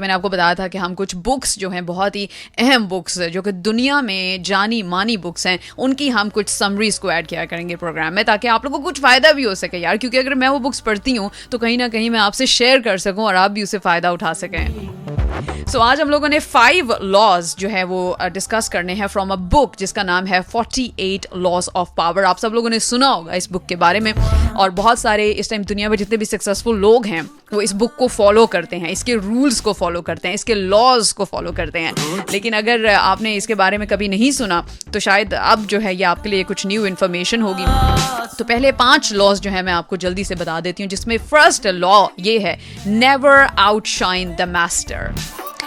मैंने आपको बताया था कि हम कुछ बुक्स जो हैं, बहुत ही अहम बुक्स जो कि दुनिया में जानी मानी बुक्स हैं, उनकी हम कुछ समरीज को ऐड किया करेंगे प्रोग्राम में, ताकि आप लोगों को कुछ फ़ायदा भी हो सके यार, क्योंकि अगर मैं वो बुक्स पढ़ती हूँ तो कहीं ना कहीं मैं आपसे शेयर कर सकूँ और आप भी उससे फ़ायदा उठा सकें। आज हम लोगों ने 5 लॉज जो है वो डिस्कस करने हैं फ्रॉम अ बुक जिसका नाम है 48 लॉज ऑफ पावर। आप सब लोगों ने सुना होगा इस बुक के बारे में, और बहुत सारे इस टाइम दुनिया में जितने भी सक्सेसफुल लोग हैं वो इस बुक को फॉलो करते हैं, इसके रूल्स को फॉलो करते हैं, इसके लॉज को फॉलो करते हैं। लेकिन अगर आपने इसके बारे में कभी नहीं सुना तो शायद अब जो है ये आपके लिए कुछ न्यू इन्फॉर्मेशन होगी। तो पहले 5 लॉज जो है मैं आपको जल्दी से बता देती हूँ, जिसमें फर्स्ट लॉ ये है, नेवर आउटशाइन द मास्टर।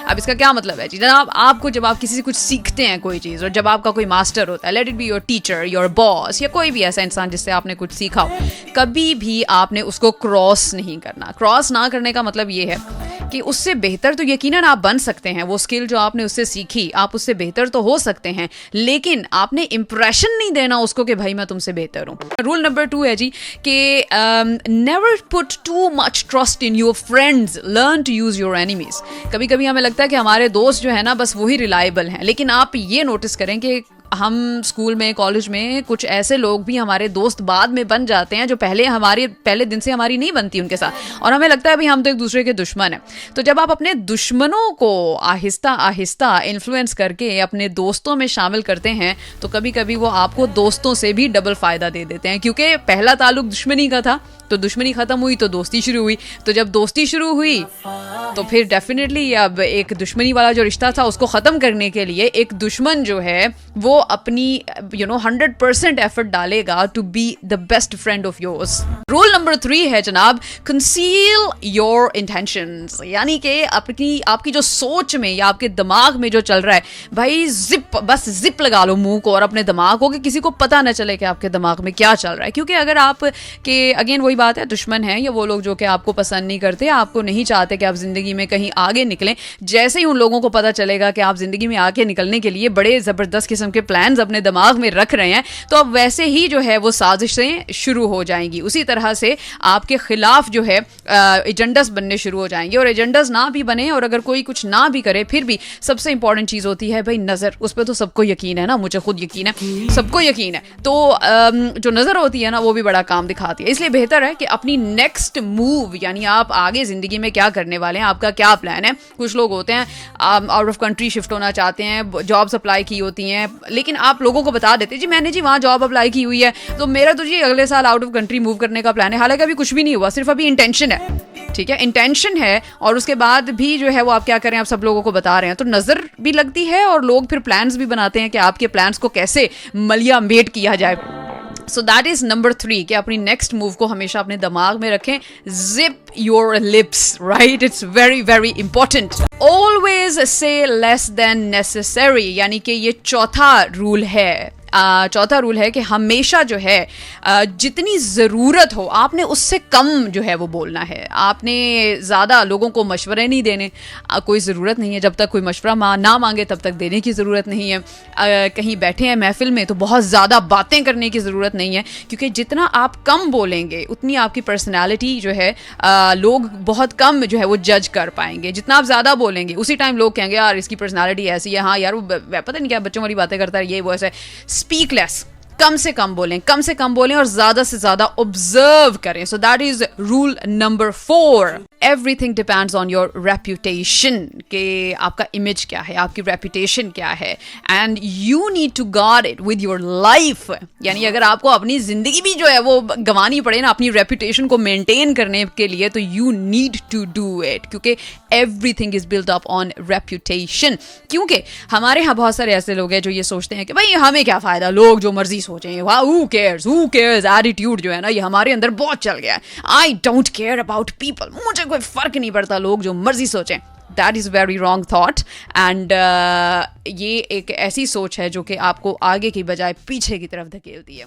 अब इसका क्या मतलब है जी? जनाब, आपको जब आप किसी से कुछ सीखते हैं कोई चीज़, और जब आपका कोई मास्टर होता है, let it be your teacher, your boss, या कोई भी ऐसा इंसान जिससे आपने कुछ सीखा हो, कभी भी आपने उसको क्रॉस नहीं करना। क्रॉस ना करने का मतलब ये है कि उससे बेहतर तो यकीनन आप बन सकते हैं, वो स्किल जो आपने उससे सीखी आप उससे बेहतर तो हो सकते हैं, लेकिन आपने इंप्रेशन नहीं देना उसको कि भाई मैं तुमसे बेहतर हूँ। रूल नंबर 2 है जी कि never put too much trust in your friends, learn to use your enemies. कभी कभी हमें लगता है कि हमारे दोस्त जो है ना बस वही रिलायबल हैं, लेकिन आप ये नोटिस करें कि हम स्कूल में, कॉलेज में कुछ ऐसे लोग भी हमारे दोस्त बाद में बन जाते हैं जो पहले दिन से हमारी नहीं बनती उनके साथ, और हमें लगता है भाई हम तो एक दूसरे के दुश्मन हैं। तो जब आप अपने दुश्मनों को आहिस्ता आहिस्ता इन्फ्लुएंस करके अपने दोस्तों में शामिल करते हैं तो कभी कभी वो आपको दोस्तों से भी डबल फायदा दे देते हैं, क्योंकि पहला ताल्लुक दुश्मनी का था, तो दुश्मनी खत्म हुई तो दोस्ती शुरू हुई, तो जब दोस्ती शुरू हुई तो फिर डेफिनेटली अब एक दुश्मनी वाला जो रिश्ता था उसको ख़त्म करने के लिए एक दुश्मन जो है वो अपनी 100% एफर्ट डालेगा to be the best friend of yours. Rule number 3 है जनाब, कंसील योर इंटेंशंस, यानी कि आपकी जो सोच में या आपके दिमाग में जो चल रहा है भाई बस जिप लगा लो मुंह को और अपने दिमाग को, कि किसी को पता न चले कि आपके दिमाग में क्या चल रहा है। क्योंकि अगर आप के अगेन वही बात है, दुश्मन है या वो लोग जो कि आपको पसंद नहीं करते, आपको नहीं चाहते कि आप जिंदगी में कहीं आगे निकलें, जैसे ही उन लोगों को पता चलेगा कि आप जिंदगी में आगे निकलने के लिए बड़े जबरदस्त किस्म के प्लान्स अपने दिमाग में रख रहे हैं, तो अब वैसे ही जो है वो साजिशें शुरू हो जाएंगी। उसी तरह से आपके खिलाफ जो है एजेंडास बनने शुरू हो जाएंगे, और एजेंडास ना भी बने और अगर कोई कुछ ना भी करे फिर भी सबसे इंपॉर्टेंट चीज़ होती है भाई नज़र। उस पर तो सबको यकीन है ना, मुझे खुद यकीन है, सबको यकीन है। तो जो नज़र होती है ना वो भी बड़ा काम दिखाती है। इसलिए बेहतर है कि अपनी नेक्स्ट मूव, यानी आप आगे ज़िंदगी में क्या करने वाले हैं, आपका क्या प्लान है। कुछ लोग होते हैं आउट ऑफ कंट्री शिफ्ट होना चाहते हैं, जॉब्स अप्लाई की होती हैं, लेकिन आप लोगों को बता देते जी मैंने जी वहाँ जॉब अप्लाई की हुई है तो मेरा तो जी अगले साल आउट ऑफ कंट्री मूव करने का प्लान है। हालांकि अभी कुछ भी नहीं हुआ, सिर्फ अभी इंटेंशन है, ठीक है, इंटेंशन है, और उसके बाद भी जो है वो आप क्या करें, आप सब लोगों को बता रहे हैं, तो नज़र भी लगती है और लोग फिर प्लान्स भी बनाते हैं कि आपके प्लान्स को कैसे मलिया मेट किया जाए। सो दैट इज नंबर 3 कि अपनी नेक्स्ट मूव को हमेशा अपने दिमाग में रखें। Zip your lips, right, it's very very important. Always say less than necessary, यानी कि ये चौथा रूल है। चौथा रूल है कि हमेशा जो है जितनी ज़रूरत हो आपने उससे कम जो है वो बोलना है। आपने ज़्यादा लोगों को मशवरे नहीं देने, कोई ज़रूरत नहीं है, जब तक कोई मशवरा ना मांगे तब तक देने की ज़रूरत नहीं है। कहीं बैठे हैं महफिल में तो बहुत ज़्यादा बातें करने की ज़रूरत नहीं है, क्योंकि जितना आप कम बोलेंगे उतनी आपकी पर्सनैलिटी जो है लोग बहुत कम जो है वो जज कर पाएंगे। जितना आप ज़्यादा बोलेंगे उसी टाइम लोग कहेंगे यार इसकी पर्सनैलिटी ऐसी है, हाँ यार वो पता नहीं क्या बच्चों वाली बातें करता है, ये वो ऐसा। स्पीक लेस, कम से कम बोलें और ज्यादा से ज्यादा ऑब्जर्व करें। So that is rule number 4। Everything depends on your reputation, कि आपका इमेज क्या है, आपकी रेप्यूटेशन क्या है, and you need to guard it with your life. यानी अगर आपको अपनी जिंदगी भी जो है वो गंवानी पड़े ना अपनी रेप्यूटेशन को मेंटेन करने के लिए, तो you need to do it, क्योंकि everything is built up on reputation. क्योंकि हमारे यहाँ बहुत सारे ऐसे लोग हैं जो ये सोचते हैं कि भाई हमें क्या फायदा, लोग जो मर्जी सोचें, हु केयर्स एटीट्यूड जो है ना ये हमारे अंदर बहुत चल गया है। I don't care about people, मुझे कोई फर्क नहीं पड़ता, लोग जो मर्जी सोचें। That is very wrong thought, and ये एक ऐसी सोच है जो कि आपको आगे की बजाय पीछे की तरफ धकेलती है।